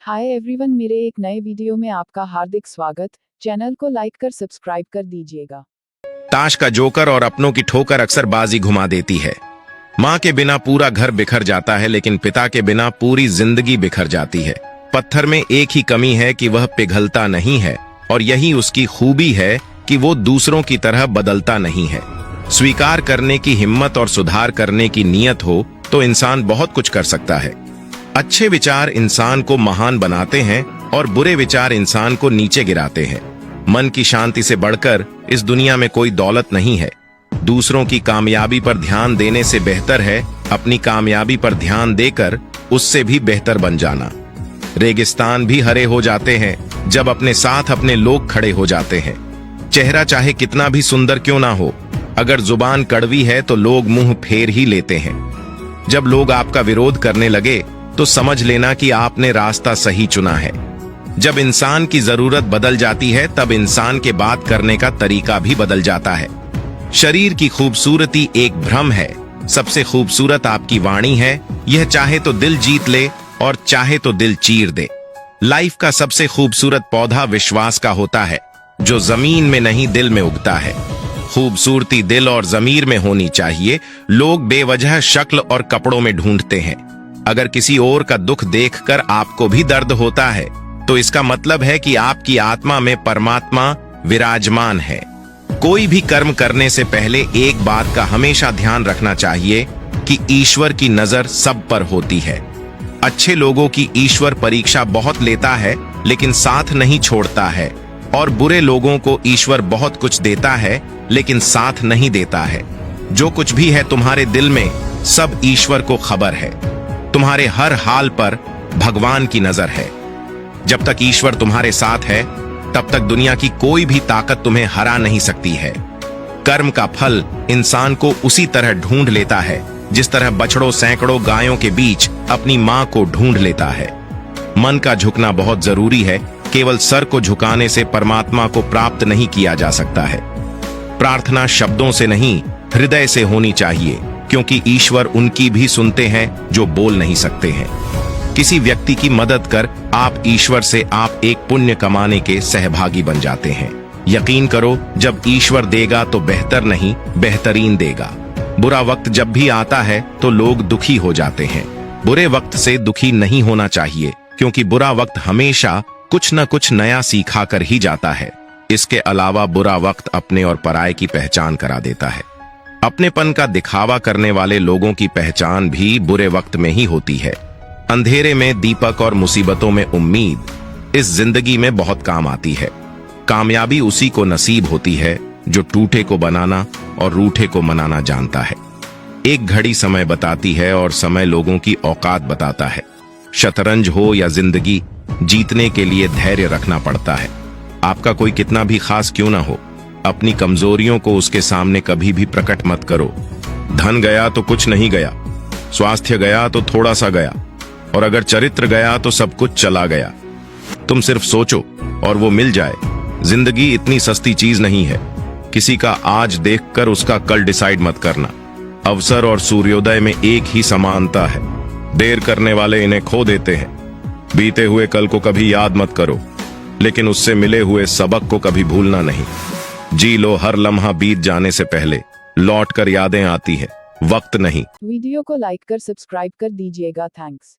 Hi everyone, मेरे एक नए वीडियो में आपका हार्दिक स्वागत। चैनल को लाइक कर सब्सक्राइब कर दीजिएगा। ताश का जोकर और अपनों की ठोकर अक्सर बाजी घुमा देती है। माँ के बिना पूरा घर बिखर जाता है, लेकिन पिता के बिना पूरी जिंदगी बिखर जाती है। पत्थर में एक ही कमी है कि वह पिघलता नहीं है, और यही उसकी खूबी है कि वो दूसरों की तरह बदलता नहीं है। स्वीकार करने की हिम्मत और सुधार करने की नीयत हो तो इंसान बहुत कुछ कर सकता है। अच्छे विचार इंसान को महान बनाते हैं और बुरे विचार इंसान को नीचे गिराते हैं। मन की शांति से बढ़कर इस दुनिया में कोई दौलत नहीं है। दूसरों की कामयाबी पर ध्यान देने से बेहतर है अपनी कामयाबी पर ध्यान देकर उससे भी बेहतर बन जाना। रेगिस्तान भी हरे हो जाते हैं जब अपने साथ अपने लोग खड़े हो जाते हैं। चेहरा चाहे कितना भी सुंदर क्यों ना हो, अगर जुबान कड़वी है तो लोग मुंह फेर ही लेते हैं। जब लोग आपका विरोध करने लगे तो समझ लेना कि आपने रास्ता सही चुना है। जब इंसान की जरूरत बदल जाती है तब इंसान के बात करने का तरीका भी बदल जाता है। शरीर की खूबसूरती एक भ्रम है, सबसे खूबसूरत आपकी वाणी है। यह चाहे तो दिल जीत ले और चाहे तो दिल चीर दे। लाइफ का सबसे खूबसूरत पौधा विश्वास का होता है, जो जमीन में नहीं दिल में उगता है। खूबसूरती दिल और जमीर में होनी चाहिए। लोग बेवजह शक्ल और कपड़ों में ढूंढते हैं। अगर किसी और का दुख देखकर आपको भी दर्द होता है तो इसका मतलब है कि आपकी आत्मा में परमात्मा विराजमान है। कोई भी कर्म करने से पहले एक बात का हमेशा ध्यान रखना चाहिए कि ईश्वर की नजर सब पर होती है। अच्छे लोगों की ईश्वर परीक्षा बहुत लेता है लेकिन साथ नहीं छोड़ता है, और बुरे लोगों को ईश्वर बहुत कुछ देता है लेकिन साथ नहीं देता है। जो कुछ भी है तुम्हारे दिल में, सब ईश्वर को खबर है। तुम्हारे हर हाल पर भगवान की नजर है। जब तक ईश्वर तुम्हारे साथ है तब तक दुनिया की कोई भी ताकत तुम्हें हरा नहीं सकती है। कर्म का फल इंसान को उसी तरह ढूंढ लेता है जिस तरह बछड़ों सैकड़ों गायों के बीच अपनी मां को ढूंढ लेता है। मन का झुकना बहुत जरूरी है। केवल सर को झुकाने से परमात्मा को प्राप्त नहीं किया जा सकता है। प्रार्थना शब्दों से नहीं, हृदय से होनी चाहिए, क्योंकि ईश्वर उनकी भी सुनते हैं जो बोल नहीं सकते हैं। किसी व्यक्ति की मदद कर आप ईश्वर से आप एक पुण्य कमाने के सहभागी बन जाते हैं। यकीन करो, जब ईश्वर देगा तो बेहतर नहीं बेहतरीन देगा। बुरा वक्त जब भी आता है तो लोग दुखी हो जाते हैं। बुरे वक्त से दुखी नहीं होना चाहिए, क्योंकि बुरा वक्त हमेशा कुछ न कुछ नया सिखा कर ही जाता है। इसके अलावा बुरा वक्त अपने और पराये की पहचान करा देता है। अपनेपन का दिखावा करने वाले लोगों की पहचान भी बुरे वक्त में ही होती है। अंधेरे में दीपक और मुसीबतों में उम्मीद इस जिंदगी में बहुत काम आती है। कामयाबी उसी को नसीब होती है जो टूटे को बनाना और रूठे को मनाना जानता है। एक घड़ी समय बताती है और समय लोगों की औकात बताता है। शतरंज हो या जिंदगी, जीतने के लिए धैर्य रखना पड़ता है। आपका कोई कितना भी खास क्यों ना हो, अपनी कमजोरियों को उसके सामने कभी भी प्रकट मत करो। धन गया तो कुछ नहीं गया, स्वास्थ्य गया तो थोड़ा सा गया, और अगर चरित्र गया तो सब कुछ चला गया। तुम सिर्फ सोचो और वो मिल जाए। जिंदगी इतनी सस्ती चीज नहीं है। किसी का आज देखकर उसका कल डिसाइड मत करना। अवसर और सूर्योदय में एक ही समानता है। देर करने वाले इन्हें खो देते हैं। बीते हुए कल को कभी याद मत करो, लेकिन उससे मिले हुए सबक को कभी भूलना नहीं। जी लो हर लम्हा बीत जाने से पहले, लौट कर यादें आती है, वक्त नहीं। वीडियो को लाइक कर सब्सक्राइब कर दीजिएगा। थैंक्स।